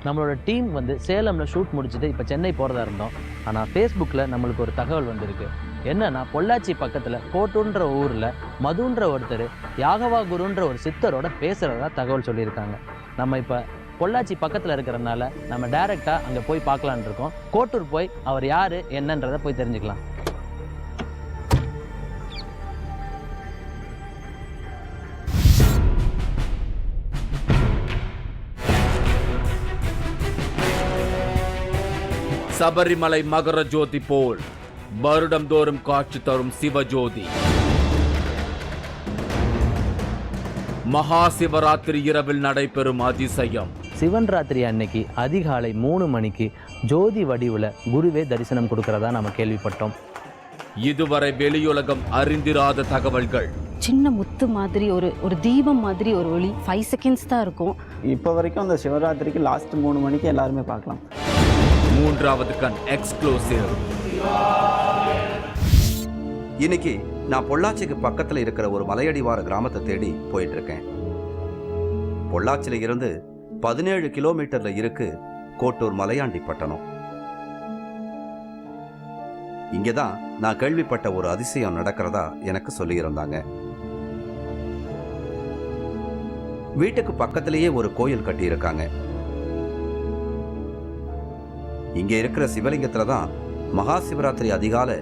நம்மளோட டீம் வந்து சேலமில் ஷூட் முடிச்சுட்டு இப்போ சென்னை போகிறதா இருந்தோம். ஆனால் ஃபேஸ்புக்கில் நம்மளுக்கு ஒரு தகவல் வந்திருக்கு. என்னன்னா, பொள்ளாச்சி பக்கத்தில் கோட்டுன்ற ஊரில் மதுன்ற ஒருத்தர் யாகவா குருன்ற ஒரு சித்தரோட பேசுகிறதா தகவல் சொல்லியிருக்காங்க. நம்ம இப்போ பொள்ளாச்சி பக்கத்தில் இருக்கிறதுனால நம்ம டைரெக்டாக அங்கே போய் பார்க்கலான் இருக்கோம். கோட்டூர் போய் அவர் யார் என்னன்றதை போய் தெரிஞ்சுக்கலாம். சபரிமலை மகர ஜோதி போல் வருடந்தோறும் காட்சி தரும் சிவஜோதி. மகா சிவராத்திரி இரவில் நடைபெறும் அதிசயம். சிவன் ராத்திரி அன்னைக்கு அதிகாலை 3 மணிக்கு ஜோதி வடிவில் குருவே தரிசனம் கொடுக்கறதா நம்ம கேள்விப்பட்டோம். இதுவரை வெளியுலகம் அறிந்திராத தகவல்கள். சின்ன முத்து மாதிரி ஒரு தீபம் மாதிரி ஒரு ஒளி 5 செகண்ட்ஸ் தான் இருக்கும். இப்போ வரைக்கும் அந்த சிவராத்திரிக்கு லாஸ்ட் 3 மணிக்கு எல்லாருமே பார்க்கலாம். மூன்றாவது கண் எக்ஸ்க்ளூசிவ். இன்னைக்கு நான் பொள்ளாச்சிக்கு பக்கத்தில் இருக்கிற ஒரு மலையடிவார கிராமத்தை தேடி போயிட்டு இருக்கேன். பொள்ளாச்சியில இருந்து 17 கிலோமீட்டர்ல இருக்கு கோட்டூர் மலையாண்டி பட்டணம். இங்கதான் நான் கேள்விப்பட்ட ஒரு அதிசயம் நடக்கிறதா எனக்கு சொல்லியிருந்தாங்க. வீட்டுக்கு பக்கத்திலேயே ஒரு கோயில் கட்டி இருக்காங்க. இங்க இருக்கிற சிவலிங்கத்துல தான் மகா சிவராத்திரி அதிகாலை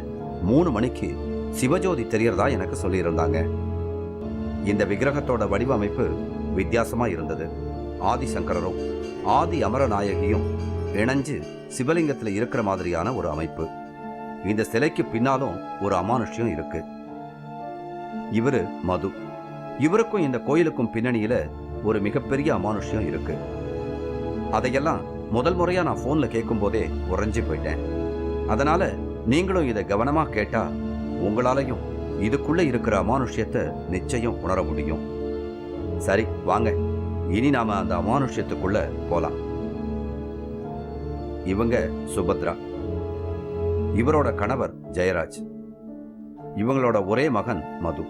3 மணிக்கு சிவஜோதி தெரியறதா எனக்கு சொல்லியிருந்தாங்க. இந்த விக்கிரகத்தோட வடிவமைப்பு வித்தியாசமா இருந்தது. ஆதிசங்கரரும் ஆதி அமரநாயகியும் இணைஞ்சு சிவலிங்கத்துல இருக்கிற மாதிரியான ஒரு அமைப்பு. இந்த சிலைக்கு பின்னாலும் ஒரு அமானுஷ்யம் இருக்கு. இவரு மது. இவருக்கும் இந்த கோயிலுக்கும் பின்னணியில ஒரு மிகப்பெரிய அமானுஷ்யம் இருக்கு. அதையெல்லாம் முதல் முறையா நான் போன்ல கேட்கும் போதே உறைஞ்சி போயிட்டேன். அதனால நீங்களும் இதை கவனமா கேட்டா உங்களாலையும் இதுக்குள்ள இருக்கிற அமானுஷ்யத்தை நிச்சயம் உணர முடியும். சரி வாங்க, இனி நாம அந்த அமானுஷ்யத்துக்குள்ள போலாம். இவங்க சுபத்ரா, இவரோட கணவர் ஜெயராஜ், இவங்களோட ஒரே மகன் மது.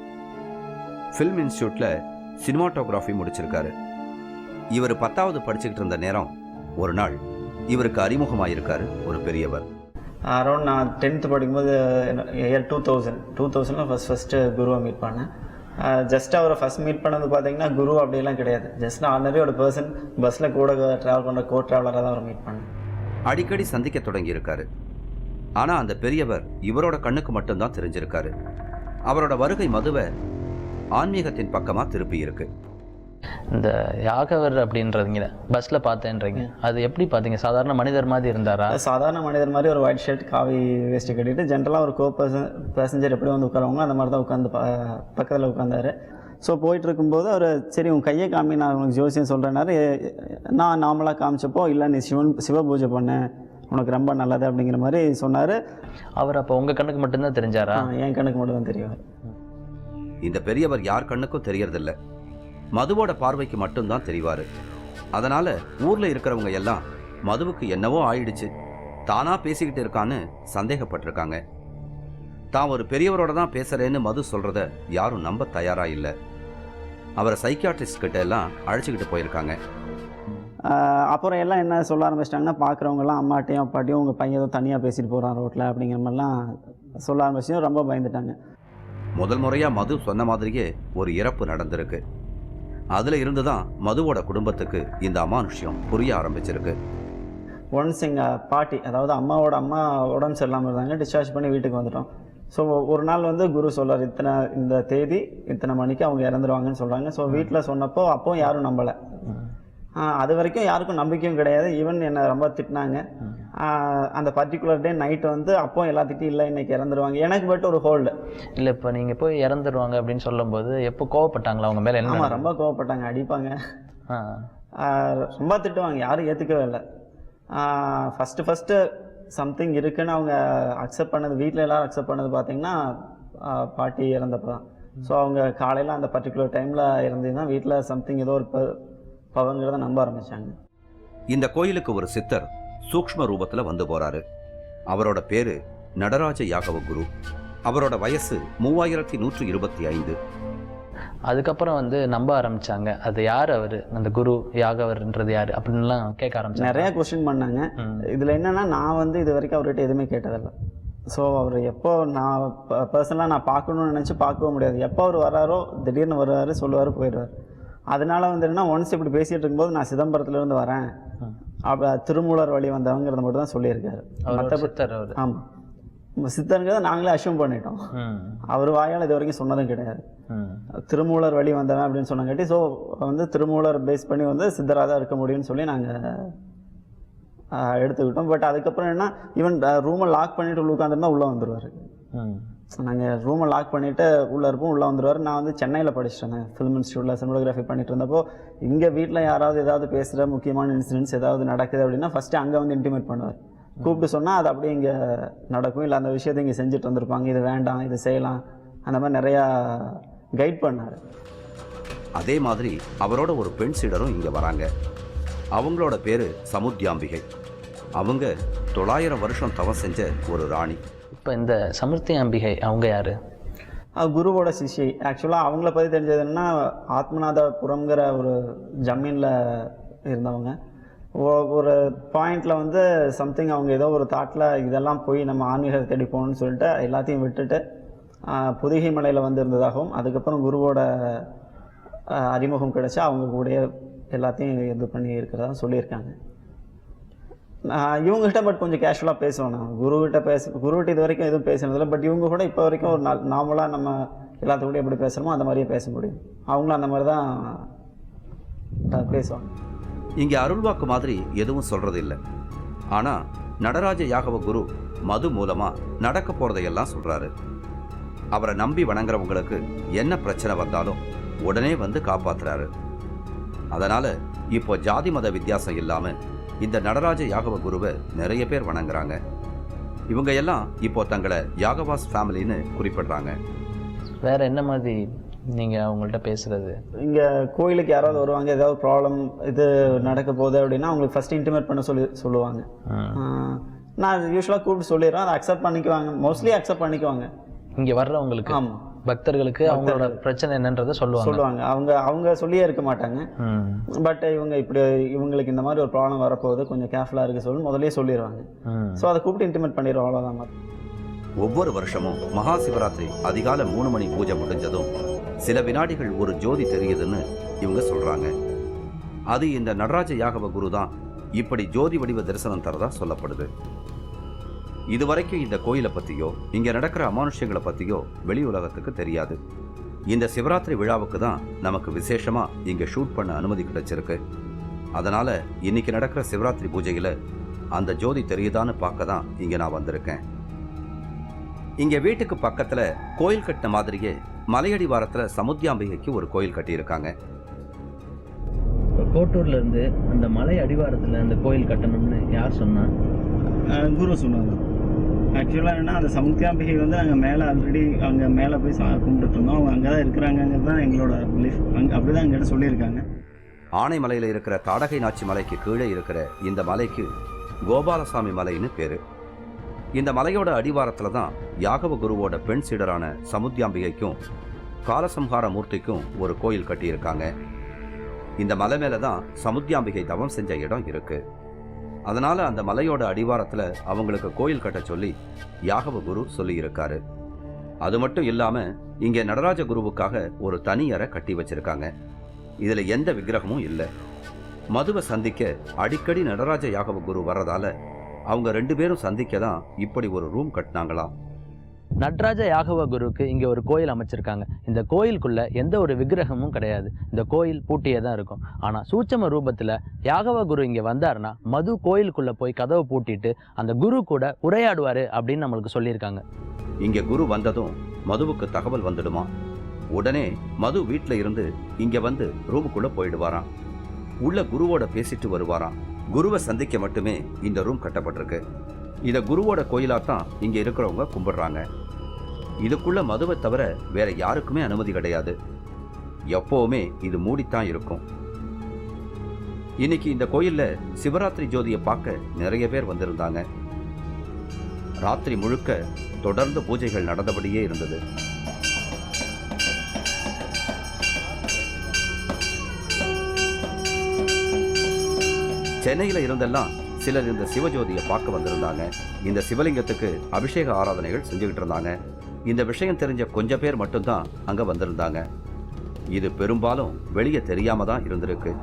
ஃபில்ம் இன்ஸ்டியூட்ல சினிமாட்டோகிராஃபி முடிச்சிருக்காரு. இவர் 10வது படிச்சுக்கிட்டு இருந்த நேரம் ஒரு நாள் இவருக்கு அறிமுகமாயிருக்காரு ஒரு பெரியவர். அரௌண்ட் நான் 10th படிக்கும்போது இயர் 2000 ஃபஸ்ட்டு குருவை மீட் பண்ணேன். ஜஸ்ட் அவரை ஃபஸ்ட் மீட் பண்ணது பார்த்தீங்கன்னா குரு அப்படிலாம் கிடையாது. ஜஸ்ட் ஆர்டினரி ஒரு பர்சன், பஸ்ஸில் கூட ட்ராவல் பண்ணுற கோ ட்ராவலராக தான் அவரை மீட் பண்ணேன். அடிக்கடி சந்திக்க தொடங்கி இருக்காரு. ஆனால் அந்த பெரியவர் இவரோட கண்ணுக்கு மட்டும்தான் தெரிஞ்சிருக்காரு. அவரோட வருகை மதுவை ஆன்மீகத்தின் பக்கமாக திருப்பி இருக்கு. இந்த யாகவர் அப்படின்றதுங்க பஸ்ஸில் பார்த்தேன்றீங்க, அது எப்படி பார்த்தீங்க? சாதாரண மனிதர் மாதிரி இருந்தாரா? சாதாரண மனிதர் மாதிரி ஒரு ஒயிட் ஷர்ட் காவி வேஸ்ட்டு கட்டிட்டு ஜென்ரலாக ஒரு பேசஞ்சர் எப்படி வந்து உட்காருவாங்களோ அந்த மாதிரி தான் உட்காந்து பக்கத்தில் உட்காந்தாரு. ஸோ போயிட்டு இருக்கும்போது அவர் சரி உன் கையை காமி, நான் உனக்கு ஜோசியம் சொல்கிறேன்னாரு. நான் நார்மலாக காமிச்சப்போ இல்லை நீ சிவ பூஜை பண்ண, உனக்கு ரொம்ப நல்லது அப்படிங்கிற மாதிரி சொன்னார். அவர் அப்போ உங்கள் கண்ணுக்கு மட்டும்தான் தெரிஞ்சாரா? என் கண்ணுக்கு மட்டும் தான் தெரியும். இந்த பெரியவர் யார் கண்ணுக்கும் தெரியறதில்ல, மதுவோட பார்வைக்கு மட்டும்தான் தெரிவாரு. அதனால ஊர்ல இருக்கிறவங்க எல்லாம் மதுவுக்கு என்னவோ ஆயிடுச்சு, தானா பேசிக்கிட்டு இருக்கான்னு சந்தேகப்பட்டிருக்காங்க. தான் ஒரு பெரியவரோட தான் பேசுறேன்னு மது சொல்றத யாரும் நம்ப தயாரா இல்லை. அவரை சைக்கியாட்ரிஸ்ட் கிட்ட எல்லாம் அழைச்சிக்கிட்டு போயிருக்காங்க. அப்புறம் எல்லாம் என்ன சொல்ல ஆரம்பிச்சிட்டாங்கன்னா, பார்க்குறவங்கலாம் அம்மாட்டையும் அப்பாட்டையும் உங்கள் பையன் ஏதோ தனியாக பேசிட்டு போகிறான் ரோட்டில் அப்படிங்கிற மாதிரிலாம் சொல்ல ஆரம்பிச்சு ரொம்ப பயந்துட்டாங்க. முதல் முறையா மது சொன்ன மாதிரியே ஒரு இறப்பு நடந்திருக்கு. அதுல இருந்துதான் மதுவோட குடும்பத்துக்கு இந்த அமானுஷ்யம் புரிய ஆரம்பிச்சிருக்கு. ஒன்ஸ் எங்கள் பாட்டி, அதாவது அம்மாவோட அம்மா உடம்பு சரியில்லாமல் இருந்தாங்க, டிஸ்சார்ஜ் பண்ணி வீட்டுக்கு வந்துட்டோம். ஸோ ஒரு நாள் வந்து குரு சொல்கிறார், இந்த தேதி இத்தனை மணிக்கு அவங்க இறந்துருவாங்கன்னு சொல்கிறாங்க. ஸோ வீட்டில் சொன்னப்போ அப்போவும் யாரும் நம்பலை. அது வரைக்கும் யாருக்கும் நம்பிக்கையும் கிடையாது. ஈவன் என்னை ரொம்ப திட்டினாங்க. அந்த பர்டிகுலர் டே நைட்டு வந்து அப்போ எல்லாத்திட்டும் இல்லை இன்னைக்கு இறந்துருவாங்க. எனக்கு பட் ஒரு ஹோல்டு இல்லை. இப்போ நீங்கள் போய் இறந்துருவாங்க அப்படின்னு சொல்லும்போது எப்போ கோவப்பட்டாங்களா அவங்க மேலே? ஆமாம், ரொம்ப கோவப்பட்டாங்க, அடிப்பாங்க, ரொம்ப திட்டுவாங்க. யாரும் ஏற்றுக்கவே இல்லை. ஃபஸ்ட்டு சம்திங் இருக்குன்னு அவங்க அக்செப்ட் பண்ணது, வீட்டில் எல்லோரும் அக்செப்ட் பண்ணது பார்த்தீங்கன்னா பாட்டி இறந்தப்போ தான். ஸோ அவங்க காலையில் அந்த பர்டிகுலர் டைமில் இறந்ததுன்னா வீட்டில் சம்திங் ஏதோ ஒரு பவங்கிறத நம்ப ஆரம்பித்தாங்க. இந்த கோயிலுக்கு ஒரு சித்தர் சூக்ஷ்ம ரூபத்துல வந்து போறாரு. அவரோட பேரு நடராஜ யாகவ குரு. அவரோட வயசு 3125. அதுக்கப்புறம் வந்து நம்ப ஆரம்பிச்சாங்க. அது யார் அவர், அந்த குரு யாகவர்ன்றது யார் அப்படின்லாம் கேட்க ஆரம்பிச்சாங்க. நிறையா கொஸ்டின் பண்ணாங்க. இதில் என்னென்னா நான் வந்து இது வரைக்கும் அவர்கிட்ட எதுவுமே கேட்டதில்லை. ஸோ அவர் எப்போ நான் பர்சனலாக நான் பார்க்கணுன்னு நினச்சி பார்க்கவும் முடியாது. எப்போ அவர் வராரோ திடீர்னு வருவார், சொல்லுவார், போயிடுவார். அதனால வந்து என்னன்னா ஒன்ஸ் இப்படி பேசிகிட்டு இருக்கும்போது நான் சிதம்பரத்துலேருந்து வரேன், அப்போ திருமூலர் வழி வந்தவங்கிறத மட்டும் தான் சொல்லியிருக்காரு. ஆமாம், சித்தருங்கிறத நாங்களே அஷ்யூம் பண்ணிட்டோம். அவர் வாயால் இது வரைக்கும் சொன்னதும் கிடையாது. திருமூலர் வழி வந்தவன் அப்படின்னு சொன்னங்காட்டி ஸோ வந்து திருமூலர் பேஸ் பண்ணி வந்து சித்தராக தான் இருக்க முடியும்னு சொல்லி நாங்கள் எடுத்துக்கிட்டோம். பட் அதுக்கப்புறம் என்ன, ஈவன் ரூமை லாக் பண்ணிவிட்டு உள்ள உட்காந்துருந்தா உள்ளே வந்துடுவார். நாங்கள் ரூமை லாக் பண்ணிவிட்டு உள்ளே இருப்போம், உள்ளே வந்துடுவார். நான் வந்து சென்னையில் படிச்சிட்டேன், ஃபிலிம் இன்ஸ்டியூட்டில் சினிமோகிராஃபி பண்ணிட்டு இருந்தப்போ இங்கே வீட்டில் யாராவது ஏதாவது பேசுகிற முக்கியமான இன்சிடென்ட்ஸ் ஏதாவது நடக்குது அப்படின்னா ஃபஸ்ட்டு அங்கே வந்து இன்டிமேட் பண்ணுவார். கூப்பிட்டு சொன்னால் அது அப்படியே இங்கே நடக்கும், இல்லை அந்த விஷயத்தை இங்கே செஞ்சுட்டு வந்திருப்பாங்க, இது வேண்டாம், இது செய்யலாம், அந்த மாதிரி நிறையா கைட் பண்ணார். அதே மாதிரி அவரோட ஒரு பெண் சீடரும் இங்கே வராங்க. அவங்களோட பேர் சமுத்தியாம்பிகை. அவங்க 900 வருஷம் தவம் செஞ்ச ஒரு ராணி. இப்போ இந்த சமுத்தியாம்பிகை அவங்க யார்? குருவோட சிஷ்யை. ஆக்சுவலாக அவங்கள பற்றி தெரிஞ்சதுன்னா ஆத்மநாதபுரம்ங்கிற ஒரு ஜமீனில் இருந்தவங்க. ஒரு பாயிண்டில் வந்து சம்திங் அவங்க ஏதோ ஒரு தாட்டில் இதெல்லாம் போய் நம்ம ஆன்மீகத்தை தேடி போகணும்னு சொல்லிட்டு எல்லாத்தையும் விட்டுட்டு புதுகை மலையில் வந்து இருந்ததாகவும் அதுக்கப்புறம் குருவோட அறிமுகம் கிடைச்சா அவங்க கூடயே எல்லாத்தையும் இது பண்ணி இருக்கிறதா சொல்லியிருக்காங்க. இவங்ககிட்ட பட் கொஞ்சம் கேஷுவலாக பேசுவோம். நான் குருகிட்ட இது வரைக்கும் எதுவும் பேசுனதில்லை. பட் இவங்க கூட இப்போ வரைக்கும் ஒரு நார்மலாக நம்ம எல்லாத்துக்கூட எப்படி பேசுகிறோமோ அந்த மாதிரியே பேச முடியும். அவங்களும் அந்த மாதிரி தான் பேசுவாங்க. இங்கே அருள்வாக்கு மாதிரி எதுவும் சொல்கிறது இல்லை. ஆனால் நடராஜ யாகவ குரு மது மூலமாக நடக்க போகிறதையெல்லாம் சொல்கிறாரு. அவரை நம்பி வணங்குறவங்களுக்கு என்ன பிரச்சனை வந்தாலும் உடனே வந்து காப்பாற்றுறாரு. அதனால் இப்போ ஜாதி மத வித்தியாசம் இல்லாமல் இந்த நடராஜ யாகவ குருவை நிறைய பேர் வணங்குறாங்க. இவங்க எல்லாம் இப்போ தங்களை யாகவாஸ் ஃபேமிலின்னு குறிப்பிடுறாங்க. வேற என்ன மாதிரி நீங்கள் அவங்கள்ட்ட பேசுகிறது? இங்கே கோயிலுக்கு யாராவது வருவாங்க, ஏதாவது ப்ராப்ளம் இது நடக்க போகுது அப்படின்னா அவங்களுக்கு ஃபஸ்ட்டு இன்டிமேட் பண்ண சொல்லுவாங்க. நான் யூஸ்வலாக கூப்பிட்டு சொல்லிடுறேன், அதை அக்செப்ட் பண்ணிக்குவாங்க. மோஸ்ட்லி அக்செப்ட் பண்ணிக்குவாங்க. இங்கே வர்றவங்களுக்கு, ஆமாம், பக்தர்களுக்கு அவங்களோட பிரச்சனை என்னன்றதை சொல்லுவாங்க. அவங்க சொல்லியே இருக்க மாட்டாங்க. பட் இவங்களுக்கு இந்த மாதிரி ஒரு ப்ராப்ளம் வரப்போகுது, கொஞ்சம் கேர்ஃபுல்லாக இருக்க சொல்லி முதலே சொல்லிடுவாங்க. ஸோ அதை கூப்பிட்டு இன்டிமேட் பண்ணிடுவோம், அவ்வளோதான். ஒவ்வொரு வருஷமும் மகா சிவராத்திரி அதிகாலை 3 மணி பூஜை முடிஞ்சதும் சில வினாடிகள் ஒரு ஜோதி தெரியுதுன்னு இவங்க சொல்றாங்க. அது இந்த நடராஜ யாகவ குரு தான் இப்படி ஜோதி வடிவ தரிசனம் தரதா சொல்லப்படுது. இதுவரைக்கும் இந்த கோயிலை பற்றியோ இங்கே நடக்கிற அமானுஷ்யங்களை பற்றியோ வெளி உலகத்துக்கு தெரியாது. இந்த சிவராத்திரி விழாவுக்கு தான் நமக்கு விசேஷமாக இங்கே ஷூட் பண்ண அனுமதி கிடைச்சிருக்கு. அதனால் இன்னைக்கு நடக்கிற சிவராத்திரி பூஜையில் அந்த ஜோதி தெரியுதான்னு பார்க்க தான் இங்கே நான் வந்திருக்கேன். இங்கே வீட்டுக்கு பக்கத்தில் கோயில் கட்டின மாதிரியே மலையடிவாரத்தில் சமுத்தியாம்பிகைக்கு ஒரு கோயில் கட்டியிருக்காங்க. கோட்டூர்ல இருந்து அந்த மலை அடிவாரத்தில் அந்த கோயில் கட்டணும்னு யார் சொன்னா? குரு சொன்னாங்க. ஆக்சுவலாக என்னன்னா அந்த சமுத்தியாம்பிகை வந்து நாங்கள் மேலே ஆல்ரெடி அங்கே மேலே போய் கும்பிட்டு இருந்தோம். அவங்க அங்கே தான் இருக்கிறாங்கிறது தான் எங்களோட பிலீஃப். அப்படி தான் எங்கிட்ட சொல்லியிருக்காங்க. ஆனைமலையில் இருக்கிற தாடகை நாச்சி மலைக்கு கீழே இருக்கிற இந்த மலைக்கு கோபாலசாமி மலைன்னு பேர். இந்த மலையோட அடிவாரத்தில் தான் யாகவ குருவோட பெண் சீடரான சமுத்தியாம்பிகைக்கும் காலசம்ஹார மூர்த்திக்கும் ஒரு கோயில் கட்டியிருக்காங்க. இந்த மலை மேலே தான் சமுத்தியாம்பிகை தவம் செஞ்ச இடம் இருக்கு. அதனால அந்த மலையோட அடிவாரத்தில் அவங்களுக்கு கோயில் கட்ட சொல்லி யாகவ குரு சொல்லியிருக்காரு. அது மட்டும் இல்லாமல் இங்கே நடராஜ குருவுக்காக ஒரு தனி அறை கட்டி வச்சிருக்காங்க. இதில் எந்த விக்கிரகமும் இல்லை. மதுவை சந்திக்க அடிக்கடி நடராஜ யாகவ குரு வர்றதால அவங்க 2 பேரும் சந்திக்க தான் இப்படி ஒரு ரூம் கட்டினாங்களாம். நடராஜ யாகவ குருவுக்கு இங்கே ஒரு கோயில் அமைச்சிருக்காங்க. இந்த கோயிலுக்குள்ள எந்த ஒரு விக்கிரகமும் கிடையாது. இந்த கோயில் பூட்டியே தான் இருக்கும். ஆனால் சூட்சம ரூபத்தில் யாகவ குரு இங்கே வந்தாருன்னா மது கோயிலுக்குள்ளே போய் கதவை பூட்டிட்டு அந்த குரு கூட உரையாடுவார் அப்படின்னு நம்மளுக்கு சொல்லியிருக்காங்க. இங்கே குரு வந்ததும் மதுவுக்கு தகவல் வந்துடுமா. உடனே மது வீட்டில் இருந்து இங்கே வந்து ரூமுக்குள்ளே போயிடுவாராம். உள்ள குருவோட பேசிட்டு வருவாராம். குருவை சந்திக்க மட்டுமே இந்த ரூம் கட்டப்பட்டிருக்கு. இதை குருவோட கோயிலாத்தான் இங்கே இருக்கிறவங்க கும்பிடுறாங்க. இதுக்குள்ள மதுவை தவிர வேற யாருக்குமே அனுமதி கிடையாது. எப்பவுமே இது மூடித்தான் இருக்கும். இன்னைக்கு இந்த கோயில்ல சிவராத்திரி ஜோதியை பார்க்க நிறைய பேர் வந்திருந்தாங்க. ராத்திரி முழுக்க தொடர்ந்து பூஜைகள் நடந்தபடியே இருந்தது. சென்னையில் இருந்தெல்லாம் சிலர் இந்த சிவஜோதியை பார்க்க வந்திருந்தாங்க. இந்த சிவலிங்கத்துக்கு அபிஷேக ஆராதனைகள் செஞ்சுக்கிட்டு இருந்தாங்க. இந்த விஷயம் தெரிஞ்ச கொஞ்சம் பேர் மட்டும்தான் அங்கே வந்திருந்தாங்க. இது பெரும்பாலும் வெளியே தெரியாம தான் இருந்திருக்கு.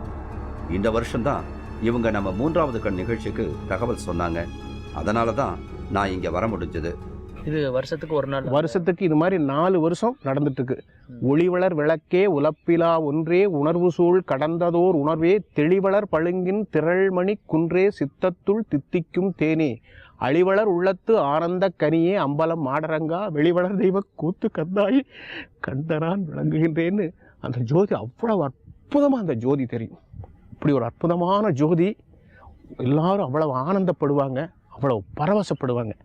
இந்த வருஷம்தான் இவங்க நம்ம 3வது கண் நிகழ்ச்சிக்கு தகவல் சொன்னாங்க. அதனால தான் நான் இங்கே வர முடிஞ்சது. இது வருஷத்துக்கு ஒரு நாள்? வருஷத்துக்கு இது மாதிரி 4 வருஷம் நடந்துட்டு இருக்கு. ஒளிவளர் விளக்கே உலப்பிலா ஒன்றே உணர்வு சூழ் கடந்ததோர் உணர்வே தெளிவளர் பழுங்கின் திரள்மணி குன்றே சித்தத்துள் தித்திக்கும் தேனே அழிவளர் உள்ளத்து ஆனந்த கனியே அம்பலம் மாடரங்கா வெளிவளர் தெய்வ கூத்து கந்தாய் கண்டனான் விளங்குகின்றேன்னு அந்த ஜோதி அவ்வளவு அற்புதமாக அந்த ஜோதி தெரியும். இப்படி ஒரு அற்புதமான ஜோதி எல்லாரும் அவ்வளவு ஆனந்தப்படுவாங்க, அவ்வளவு பரவசப்படுவாங்க.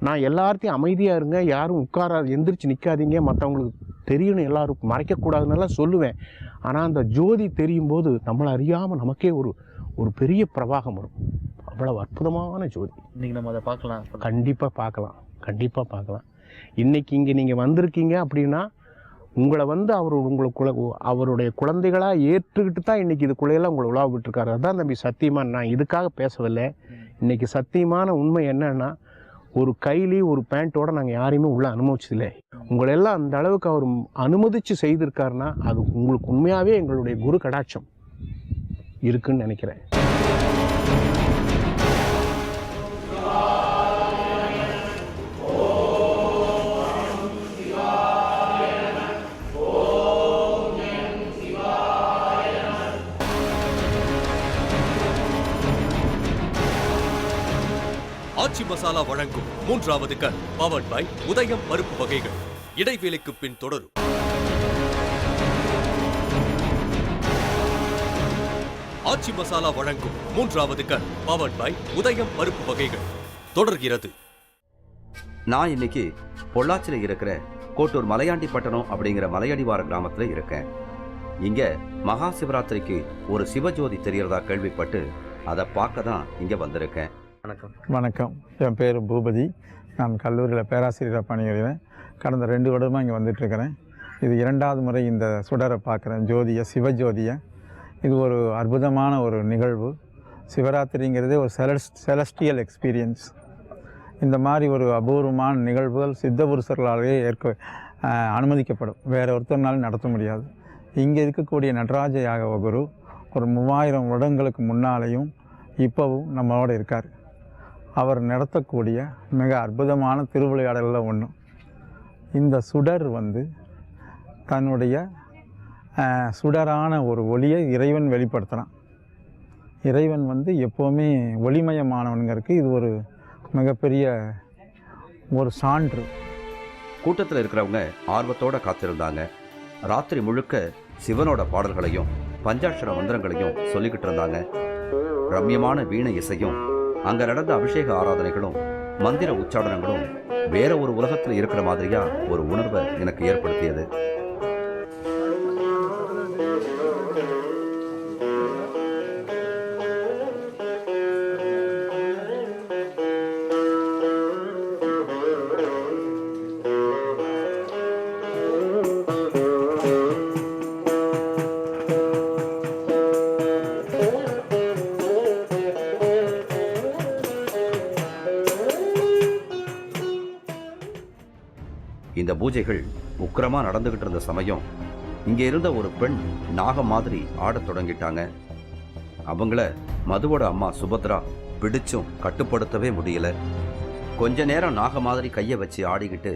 நான் எல்லார்த்தையும் அமைதியாக இருங்க, யாரும் எந்திரிச்சு நிற்காதீங்க, மற்றவங்களுக்கு தெரியணும், எல்லாரும் மறைக்கக்கூடாதுன்னெல்லாம் சொல்லுவேன். ஆனால் அந்த ஜோதி தெரியும் போது நம்மளை அறியாமல் நமக்கே ஒரு பெரிய பிரவாகம் வரும். அவ்வளவு அற்புதமான ஜோதி. இன்னைக்கு நம்ம அதை பார்க்கலாம். கண்டிப்பாக பார்க்கலாம். இன்னைக்கு இங்கே நீங்கள் வந்திருக்கீங்க அப்படின்னா உங்களை வந்து அவருடைய குழந்தைகளாக ஏற்றுக்கிட்டு தான் இன்னைக்கு இதுக்குள்ளையெல்லாம் உங்களை உலா விட்டுருக்காரு. அதுதான் தம்பி சத்தியமாக. நான் இதுக்காக பேசவில்லை. இன்னைக்கு சத்தியமான உண்மை என்னன்னா, ஒரு கைலி ஒரு பேண்ட்டோட நாங்கள் யாரையுமே உள்ள அனுமதிச்சதில்லை. உங்களெல்லாம் அந்த அளவுக்கு அவர் அனுமதிச்சு செய்திருக்காருன்னா அது உங்களுக்கு உண்மையாகவே எங்களுடைய குரு கடாட்சம் இருக்குன்னு நினைக்கிறேன். ஆச்சி மசாலா வழங்கும் 3வது கண் பவர்ட் பை உதயம் பருப்பு வகைகள். இடைவேளைக்கு பின் தொடரும். ஆச்சி மசாலா வழங்கும் 3வது கண் பவர்ட் பை உதயம் பருப்பு வகைகள் தொடர்கிறது. நான் இன்னைக்கு பொள்ளாச்சியில் இருக்கிற கோட்டூர் மலையாண்டிப்பட்டணம் அப்படிங்கிற மலையடிவார கிராமத்தில் இருக்கேன். இங்கே மகா சிவராத்திரிக்கு ஒரு சிவஜோதி தெரியறதா கேள்விப்பட்டு அதை பார்க்க தான் இங்கே வந்திருக்கேன். வணக்கம். என் பேர் பூபதி. நான் கல்லூரியில் பேராசிரியராக பணிபுரிகிறேன். கடந்த 2 வருடமாக இங்கே வந்துட்டுருக்கிறேன். இது 2வது முறை இந்த சுடரை பார்க்குறேன், ஜோதியை, சிவஜோதியை. இது ஒரு அற்புதமான ஒரு நிகழ்வு. சிவராத்திரிங்கிறதே ஒரு செலஸ்டியல் எக்ஸ்பீரியன்ஸ். இந்த மாதிரி ஒரு அபூர்வமான நிகழ்வுகள் சித்த புருஷர்களாலேயே அனுமதிக்கப்படும். வேறு ஒருத்தர்னாலும் நடத்த முடியாது. இங்கே இருக்கக்கூடிய நடராஜ யாகவ குரு ஒரு 3000 வருடங்களுக்கு முன்னாலேயும் இப்போவும் நம்மளோட இருக்கார். அவர் நடத்தக்கூடிய மிக அற்புதமான திருவிளையாடலில் ஒன்று. இந்த சுடர் வந்து தன்னுடைய சுடரான ஒரு ஒளியை இறைவன் வெளிப்படுத்துகிறான். இறைவன் வந்து எப்போவுமே ஒளிமயமானவனுங்கிறதுக்கு இது ஒரு மிகப்பெரிய ஒரு சான்று. கூட்டத்தில் இருக்கிறவங்க ஆர்வத்தோடு காத்திருந்தாங்க. ராத்திரி முழுக்க சிவனோட பாடல்களையும் பஞ்சாட்சர மந்திரங்களையும் சொல்லிக்கிட்டு இருந்தாங்க. ரம்யமான வீணை இசையும் அங்கே நடந்த அபிஷேக ஆராதனைகளும் மந்திர உச்சாடனங்களும் வேற ஒரு உலகத்தில் இருக்கிற மாதிரியா ஒரு உணர்வை எனக்கு ஏற்படுத்தியது. இந்த பூஜைகள் உக்கிரமா நடந்துகிட்டு இருந்த சமயம் இங்கே இருந்த ஒரு பெண் நாகம் மாதிரி ஆடத் தொடங்கிட்டாங்க. அவங்கள மதுவோட அம்மா சுபத்ரா பிடிச்சும் கட்டுப்படுத்தவே முடியல. கொஞ்ச நேரம் நாக மாதிரி கையை வச்சு ஆடிக்கிட்டு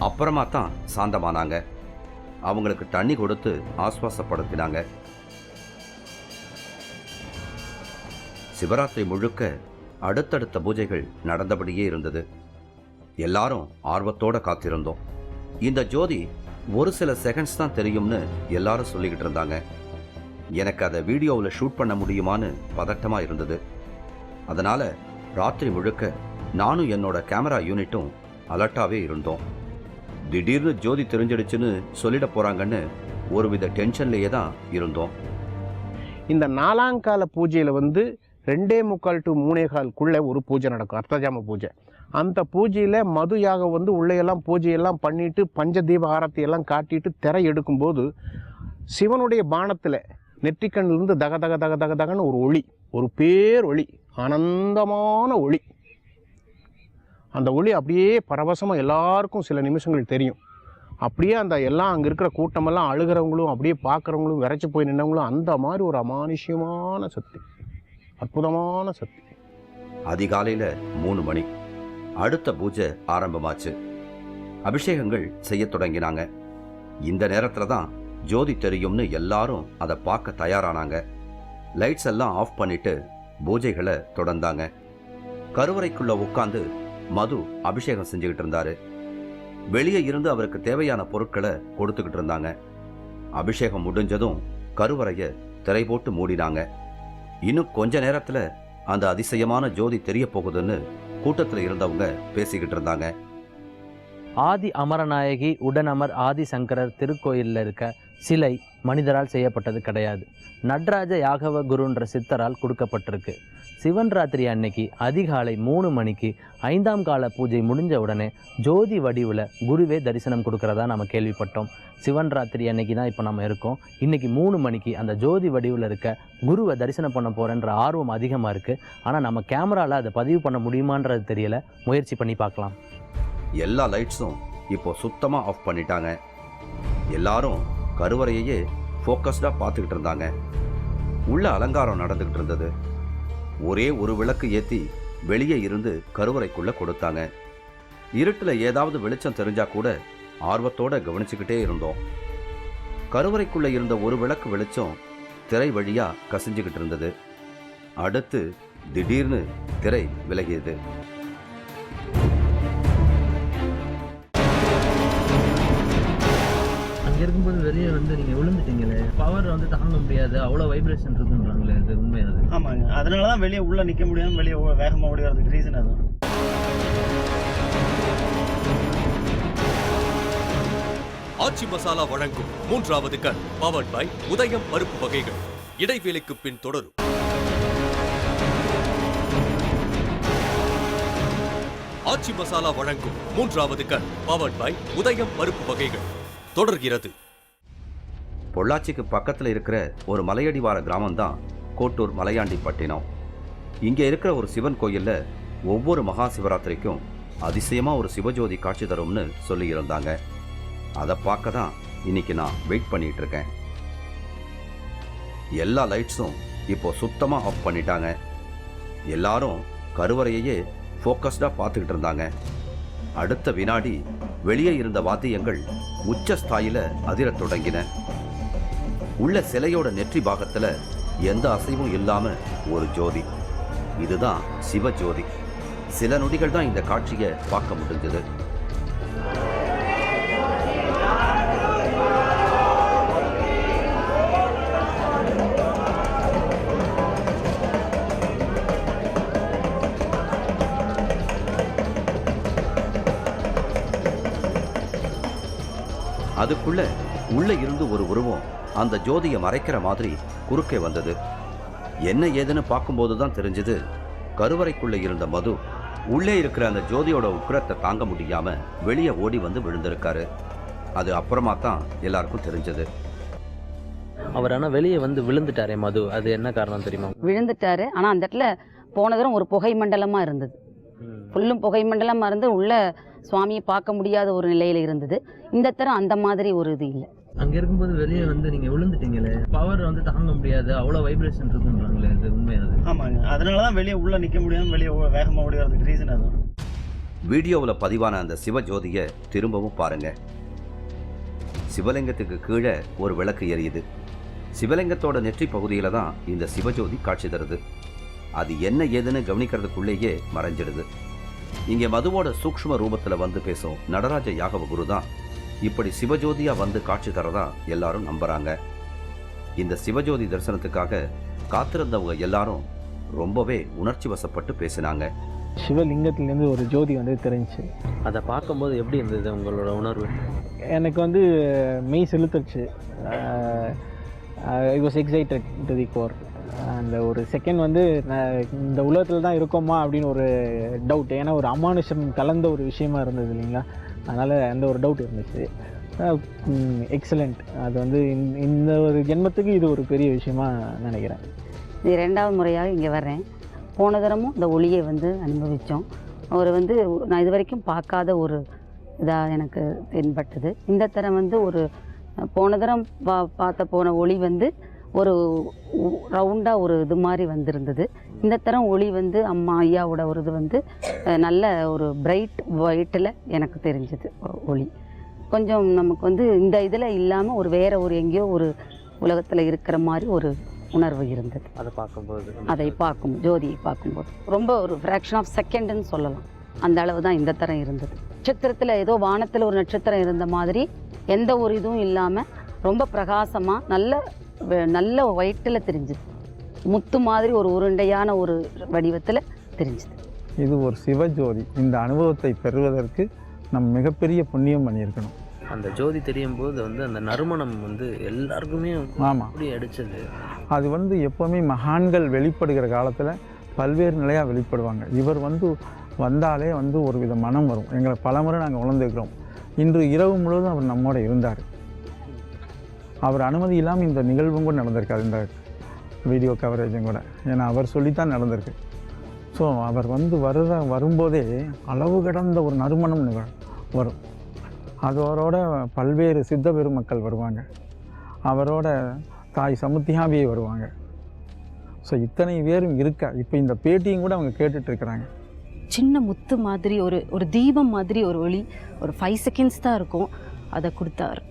அப்புறமா தான் சாந்தமானாங்க. அவங்களுக்கு தண்ணி கொடுத்து ஆஸ்வாசப்படுத்தினாங்க. சிவராத்திரி முழுக்க அடுத்தடுத்த பூஜைகள் நடந்தபடியே இருந்தது. எல்லாரும் ஆர்வத்தோட காத்திருந்தோம். இந்த ஜோதி ஒரு சில செகண்ட்ஸ் தான் தெரியும்னு எல்லாரும் சொல்லிக்கிட்டு இருந்தாங்க. எனக்கு அதை வீடியோவில் ஷூட் பண்ண முடியுமான்னு பதட்டமாக இருந்தது. அதனால் ராத்திரி முழுக்க நானும் என்னோட கேமரா யூனிட்டும் அலர்ட்டாகவே இருந்தோம். திடீர்னு ஜோதி தெரிஞ்சிடுச்சுன்னு சொல்லிட போகிறாங்கன்னு ஒருவித டென்ஷன்லேயே தான் இருந்தோம். இந்த 4ஆம் கால பூஜையில் வந்து 2:45 to 3:15 ஒரு பூஜை நடக்கும், அர்த்தஜாம பூஜை. அந்த பூஜையில் மது யாகம் வந்து உள்ளையெல்லாம் பூஜையெல்லாம் பண்ணிட்டு பஞ்சதீப ஆரத்தியெல்லாம் காட்டிட்டு திரை எடுக்கும்போது சிவனுடைய பானத்தில் நெற்றிக்கண்ணிலிருந்து தக தக தக தக தகன்னு ஒரு ஒளி ஒரு பேர் ஒளி, ஆனந்தமான ஒளி. அந்த ஒளி அப்படியே பரவசமாக எல்லாருக்கும் சில நிமிஷங்கள் தெரியும். அப்படியே அந்த எல்லாம் அங்கே இருக்கிற கூட்டமெல்லாம் அழுகிறவங்களும் அப்படியே பார்க்குறவங்களும் விரைச்சி போய் நின்றவங்களும் அந்த மாதிரி ஒரு அமானுஷ்யமான சக்தி, அற்புதமான சக்தி. அதிகாலையில் 3 மணி அடுத்த பூஜை ஆரம்பமாச்சு. அபிஷேகங்கள் செய்ய தொடங்கினாங்க. இந்த நேரத்தில் தான் ஜோதி தெரியும்னு எல்லாரும் அதை பார்க்க தயாரானாங்க. லைட்ஸ் எல்லாம் ஆஃப் பண்ணிட்டு பூஜைகளை தொடர்ந்தாங்க. கருவறைக்குள்ள உட்காந்து மது அபிஷேகம் செஞ்சுக்கிட்டு இருந்தாரு. வெளியே இருந்து அவருக்கு தேவையான பொருட்களை கொடுத்துக்கிட்டு இருந்தாங்க. அபிஷேகம் முடிஞ்சதும் கருவறையை திரை போட்டு மூடினாங்க. இன்னும் கொஞ்ச நேரத்துல அந்த அதிசயமான ஜோதி தெரிய போகுதுன்னு கூட்டத்தில் இருந்தவங்க பேசிக்கிட்டு இருந்தாங்க. ஆதி அமரநாயகி உடனமர் ஆதிசங்கரர் திருக்கோயிலில் இருக்க சிலை மனிதரால் செய்யப்பட்டது கிடையாது. நடராஜ யாகவ குருன்ற சித்தரால் கொடுக்கப்பட்டிருக்கு. சிவன் ராத்திரி அன்னைக்கு அதிகாலை 3 மணிக்கு 5ஆம் கால பூஜை முடிஞ்ச உடனே ஜோதி வடிவில் குருவே தரிசனம் கொடுக்கறதா நம்ம கேள்விப்பட்டோம். சிவன் ராத்திரி அன்னைக்கு தான் இப்போ நம்ம இருக்கோம். இன்றைக்கி 3 மணிக்கு அந்த ஜோதி வடிவில் இருக்க குருவை தரிசனம் பண்ண போகிறேன்ற ஆர்வம் அதிகமாக இருக்குது. ஆனால் நம்ம கேமராவில் அதை பதிவு பண்ண முடியுமான்றது தெரியல. முயற்சி பண்ணி பார்க்கலாம். எல்லா லைட்ஸும் இப்போ சுத்தமாக ஆஃப் பண்ணிட்டாங்க. எல்லாரும் கருவறையையே ஃபோக்கஸ்டாக பார்த்துக்கிட்டு இருந்தாங்க. உள்ள அலங்காரம் நடந்துக்கிட்டு இருந்தது. ஒரே ஒரு விளக்கு ஏற்றி வெளியே இருந்து கருவறைக்குள்ளே கொடுத்தாங்க. இருட்டில் ஏதாவது வெளிச்சம் தெரிஞ்சா கூட ஆர்வத்தோடு கவனிச்சுக்கிட்டே இருந்தோம். கருவறைக்குள்ளே இருந்த ஒரு விளக்கு வெளிச்சம் திரை வழியாக கசிஞ்சுக்கிட்டு இருந்தது. அடுத்து திடீர்னு திரை விலகியது. அங்கே இருக்கும்போது வெளியே வந்து நீங்கள் விழுந்துட்டீங்களே, பவர் வந்து தாங்க முடியாது, அவ்வளோ வைப்ரேஷன் இருக்குன்றாங்களே, அது உண்மையாது? ஆமாங்க, அதனால தான் வெளியே உள்ளே நிற்க முடியாமல் வெளியே வேகமாக ஓடி வரதுக்கு ரீசன் அதுவும். ஆச்சி மசாலா வழங்கும் 3வது கண் பவர்ட் பை உதயம் பருப்பு வகைகள். இடைவேளைக்கு பின் தொடரும். ஆச்சி மசாலா வழங்கும் 3வது கண் பவர்ட் பை உதயம் பருப்பு வகைகள் தொடர்கிறது. பொள்ளாச்சிக்கு பக்கத்தில் இருக்கிற ஒரு மலையடிவார கிராமம்தான் கோட்டூர் மலையாண்டிப்பட்டினம். இங்கே இருக்கிற ஒரு சிவன் கோயிலில் ஒவ்வொரு மகா சிவராத்திரிக்கும் அதிசயமாக ஒரு சிவஜோதி காட்சி தரும்னு சொல்லியிருந்தாங்க. அதை பார்க்க தான் இன்னைக்கு நான் வெயிட் பண்ணிட்டு இருக்கேன். எல்லா லைட்ஸும் இப்போ சுத்தமாக ஆஃப் பண்ணிட்டாங்க. எல்லாரும் கருவறையையே ஃபோக்கஸ்டாக பார்த்துக்கிட்டு இருந்தாங்க. அடுத்த வினாடி வெளியே இருந்த வாத்தியங்கள் உச்ச ஸ்தாயில அதிரத் தொடங்கின. உள்ள சிலையோட நெற்றி பாகத்துல எந்த அசைவும் இல்லாம ஒரு ஜோதி. இதுதான் சிவஜோதி. சில நொடிகள் தான் இந்த காட்சியை பார்க்க முடிஞ்சது. அதுக்குள்ள உள்ள இருந்து ஒரு உருவம் அந்த ஜோதியை மறைக்கிற மாதிரி குறுக்கே வந்தது. என்ன ஏதுன்னு பார்க்கும்போது தான் தெரிஞ்சது, கருவறைக்குள்ள இருந்த மது உள்ளே இருக்கிற அந்த ஜோதியோட உக்கிரத்தை தாங்க முடியாம வெளியே ஓடி வந்து விழுந்திருக்காரு. அது அப்புறமா தான் எல்லாருக்கும் தெரிஞ்சது. அவர் ஆனால் வெளியே வந்து விழுந்துட்டாரே மது, அது என்ன காரணம் தெரியுமா? விழுந்துட்டாரு. ஆனால் அந்த இடத்துல போன தரம் ஒரு புகை மண்டலமாக இருந்தது. ஃபுல்லும் புகை மண்டலமாக இருந்து உள்ள சுவாமியை பார்க்க முடியாத ஒரு நிலையில் இருந்தது. இந்த தரம் அந்த மாதிரி ஒரு இது இல்லை. அங்கே இருக்கும்போது வெளியே வந்து நீங்கள் விழுந்துட்டீங்களே, பவர் வந்து தாங்க முடியாது, அவ்வளோ வைப்ரேஷன் இருக்குன்றாங்களே, அது உண்மையாது? ஆமாங்க, அதனால தான் வெளியே உள்ளே நிற்க முடியாமல் வெளியே வேகமாக ஓடி வரதுக்கு ரீசன் அதுவும். வீடியோவில் பதிவான அந்த சிவஜோதியை திரும்பவும் பாருங்க. சிவலிங்கத்துக்கு கீழே ஒரு விளக்கு எரியுது. சிவலிங்கத்தோட நெற்றி பகுதியில் தான் இந்த சிவஜோதி காட்சி தருது. அது என்ன ஏதுன்னு கவனிக்கிறதுக்குள்ளேயே மறைஞ்சிடுது. இங்கே மதுவோட சூக்ஷ்ம ரூபத்தில் வந்து பேசும் நடராஜ யாகவ குரு தான் இப்படி சிவஜோதியா வந்து காட்சி தரதா எல்லாரும் நம்புறாங்க. இந்த சிவஜோதி தரிசனத்துக்காக காத்திருந்தவங்க எல்லாரும் ரொம்பவே உணர்ச்சி வசப்பட்டு பேசினாங்க. சிவலிங்கத்திலேருந்து ஒரு ஜோதி வந்து தெரிஞ்சிச்சு. அதை பார்க்கும்போது எப்படி இருந்தது உங்களோட உணர்வு? எனக்கு வந்து மெய் செலுத்துச்சு. I was excited to the core. அந்த ஒரு செகண்ட் வந்து இந்த உலகத்தில் தான் இருக்கோமா அப்படின்னு ஒரு டவுட். ஏன்னா ஒரு அமானுஷம் கலந்த ஒரு விஷயமா இருந்தது இல்லைங்களா, அதனால் அந்த ஒரு டவுட் இருந்துச்சு. எக்ஸலண்ட். அது வந்து இந்த ஒரு ஜென்மத்துக்கு இது ஒரு பெரிய விஷயமா நினைக்கிறேன். இது 2வது முறையாக இங்கே வர்றேன். போன தரமும் இந்த ஒளியை வந்து அனுபவித்தோம். அவர் வந்து நான் இது வரைக்கும் பார்க்காத ஒரு இதாக எனக்கு தென்பட்டது. இந்த தரம் வந்து ஒரு போன தரம் போன ஒளி வந்து ஒரு ரவுண்டாக ஒரு இது மாதிரி வந்திருந்தது. இந்த தரம் ஒளி வந்து அம்மா ஐயாவோட ஒரு இது வந்து நல்ல ஒரு பிரைட் ஒயிட்டில் எனக்கு தெரிஞ்சது ஒளி. கொஞ்சம் நமக்கு வந்து இந்த இதில் இல்லாமல் ஒரு வேறு ஒரு எங்கேயோ ஒரு உலகத்தில் இருக்கிற மாதிரி ஒரு உணர்வு இருந்தது. அதை பார்க்கும் ஜோதியை பார்க்கும்போது ரொம்ப ஒரு ஃப்ராக்ஷன் ஆஃப் செகண்டுன்னு சொல்லலாம். அந்த அளவு தான் இந்த தரம் இருந்தது. நட்சத்திரத்தில் ஏதோ வானத்தில் ஒரு நட்சத்திரம் இருந்த மாதிரி எந்த ஒரு இதுவும் இல்லாமல் ரொம்ப பிரகாசமாக நல்ல ஒயிட்டில் தெரிஞ்சுது. முத்து மாதிரி ஒரு உருண்டையான ஒரு வடிவத்தில் தெரிஞ்சுது. இது ஒரு சிவஜோதி. இந்த அனுபவத்தை பெறுவதற்கு நம்ம மிகப்பெரிய புண்ணியம் பண்ணியிருக்கணும். அந்த ஜோதி தெரியும் போது வந்து அந்த நறுமணம் வந்து எல்லாருக்குமே ஆமாம், அப்படி அடிச்சது. அது வந்து எப்போவுமே மகான்கள் வெளிப்படுகிற காலத்தில் பல்வேறு நிலையாக வெளிப்படுவாங்க. இவர் வந்து வந்தாலே வந்து ஒரு வித மனம் வரும். எங்களை பலமுறை நாங்கள் உணர்ந்துக்கிறோம். இன்று இரவு முழுவதும் அவர் நம்மோட இருந்தார். அவர் அனுமதி இல்லாமல் இந்த நிகழ்வும் கூட நடந்திருக்காது, இந்த வீடியோ கவரேஜும் கூட. ஏன்னா அவர் சொல்லித்தான் நடந்திருக்கு. ஸோ அவர் வந்து வரும்போதே அளவு கடந்த ஒரு நறுமணம் வரும். அதோட பல்வேறு சித்த பெருமக்கள் வருவாங்க. அவரோட தாய் சமுத்தியாவியே வருவாங்க. ஸோ இத்தனை பேரும் இருக்கா. இப்போ இந்த பேட்டியும் கூட அவங்க கேட்டுட்ருக்குறாங்க. சின்ன முத்து மாதிரி ஒரு தீபம் மாதிரி ஒரு ஒளி, ஒரு 5 செகண்ட்ஸ் தான் இருக்கும். அதை கொடுத்தார்.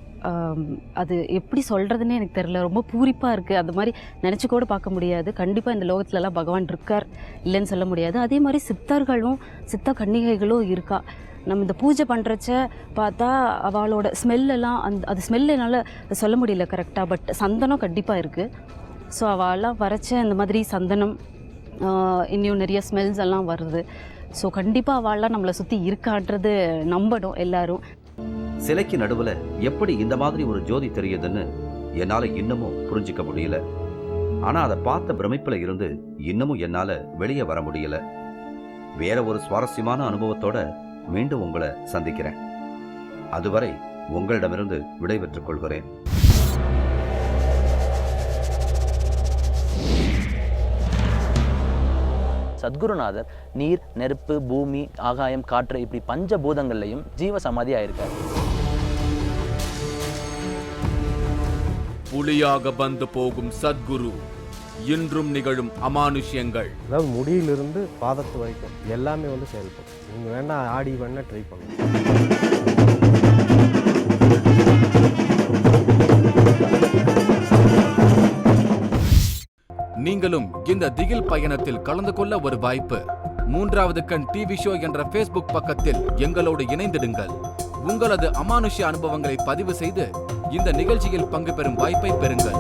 அது எப்படி சொல்கிறதுனே எனக்கு தெரியல. ரொம்ப பூரிப்பாக இருக்குது. அது மாதிரி நினச்சி கூட பார்க்க முடியாது. கண்டிப்பாக இந்த லோகத்துலலாம் பகவான் இருக்கார், இல்லைன்னு சொல்ல முடியாது. அதே மாதிரி சித்தர்களும் சித்த கன்னிகைகளும் இருக்கா. நம்ம இந்த பூஜை பண்ணுறச்ச பார்த்தா அவளோட ஸ்மெல்லெல்லாம் அது ஸ்மெல் என்னால் சொல்ல முடியல கரெக்டாக. பட் சந்தனம் கண்டிப்பாக இருக்குது. ஸோ அவெல்லாம் வரைச்ச இந்த மாதிரி சந்தனம் இன்னும் நிறைய ஸ்மெல்ஸ் எல்லாம் வருது. ஸோ கண்டிப்பாக அவள்லாம் நம்மளை சுற்றி இருக்கான்றது நம்பணும் எல்லாரும். சிலைக்கு நடுவில் எப்படி இந்த மாதிரி ஒரு ஜோதி தெரியுதுன்னு என்னால் இன்னமும் புரிஞ்சிக்க முடியல. ஆனால் அதை பார்த்த பிரமிப்பில் இருந்து இன்னமும் என்னால் வெளியே வர முடியல. வேற ஒரு சுவாரஸ்யமான அனுபவத்தோட மீண்டும் உங்களை சந்திக்கிறேன். அதுவரை உங்களிடமிருந்து விடைபெற்றுக் கொள்கிறேன். சத்குருநாதர் நீர், நெருப்பு, பூமி, ஆகாயம், காற்று இப்படி பஞ்சபூதங்கள்லையும் ஜீவ சமாதி ஆயிருக்காரு. புலியாக வந்து போகும் சத்குரு, இன்றும் நிகழும் அமானுஷ்யங்கள். அதாவது முடியிலிருந்து பாதத்து வரைக்கும் எல்லாமே வந்து செயல்படும். நீங்கள் வேணா ஆடி வேணா ட்ரை பண்ணுங்க. நீங்களும் இந்த திகில் பயணத்தில் கலந்து கொள்ள ஒரு வாய்ப்பு. 3வது கண் டிவி ஷோ என்ற ஃபேஸ்புக் பக்கத்தில் எங்களோடு இணைந்திடுங்கள். உங்களது அமானுஷ்ய அனுபவங்களை பதிவு செய்து இந்த நிகழ்ச்சியில் பங்கு பெறும் வாய்ப்பை பெறுங்கள்.